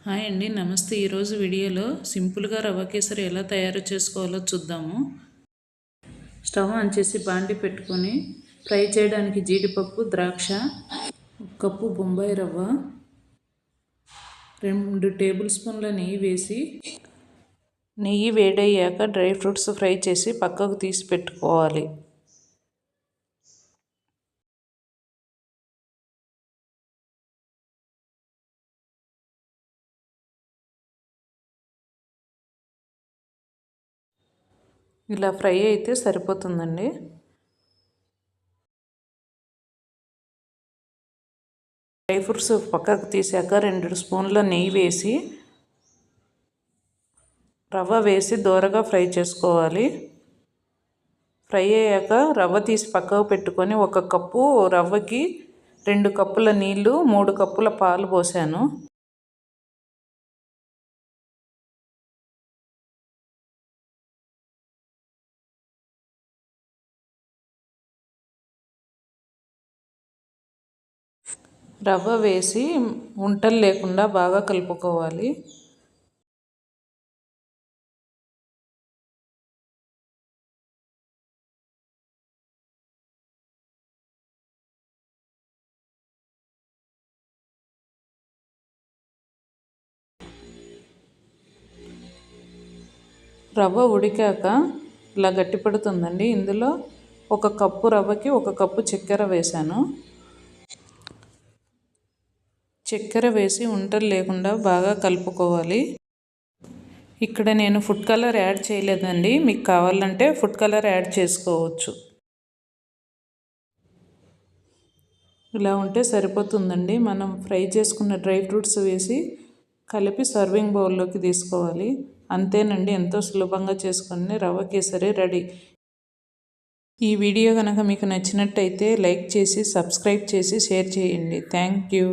Hi అండి, నమస్తే. ఈరోజు వీడియోలో సింపుల్గా రవ్వ కేసరి ఎలా తయారు చేసుకోవాలో చూద్దాము. స్టవ్ ఆన్ చేసి బాండి పెట్టుకొని ఫ్రై చేయడానికి జీడిపప్పు, ద్రాక్ష, 1 కప్పు బొంబాయి రవ్వ, 2 టేబుల్ స్పూన్ల నెయ్యి వేసి నెయ్యి వేడయ్యాక డ్రై ఫ్రూట్స్ ఫ్రై చేసి పక్కకు తీసి పెట్టుకోవాలి. ఇలా ఫ్రై అయితే సరిపోతుందండి. డ్రై ఫ్రూట్స్ పక్కకు తీసాక 2 స్పూన్ల నెయ్యి వేసి రవ్వ వేసి దోరగా ఫ్రై చేసుకోవాలి. ఫ్రై అయ్యాక రవ్వ తీసి పక్కకు పెట్టుకొని 1 కప్పు రవ్వకి 2 కప్పుల నీళ్ళు, 3 కప్పుల పాలు పోసాను. రవ్వ వేసి ఉంటలు లేకుండా బాగా కలుపుకోవాలి. రవ్వ ఉడికాక ఇలా గట్టిపడుతుందండి. ఇందులో 1 కప్పు రవ్వకి 1 కప్పు చక్కెర వేసాను. చక్కెర వేసి ఉంటలు లేకుండా బాగా కలుపుకోవాలి. ఇక్కడ నేను ఫుడ్ కలర్ యాడ్ చేయలేదండి, మీకు కావాలంటే ఫుడ్ కలర్ యాడ్ చేసుకోవచ్చు. ఇలా ఉంటే సరిపోతుందండి. మనం ఫ్రై చేసుకున్న డ్రై ఫ్రూట్స్ వేసి కలిపి సర్వింగ్ బౌల్లోకి తీసుకోవాలి. అంతేనండి, ఎంతో సులభంగా చేసుకుని రవ్వ కేసరి రెడీ. ఈ వీడియో కనుక మీకు నచ్చినట్టయితే లైక్ చేసి, సబ్స్క్రైబ్ చేసి, షేర్ చేయండి. Thank you.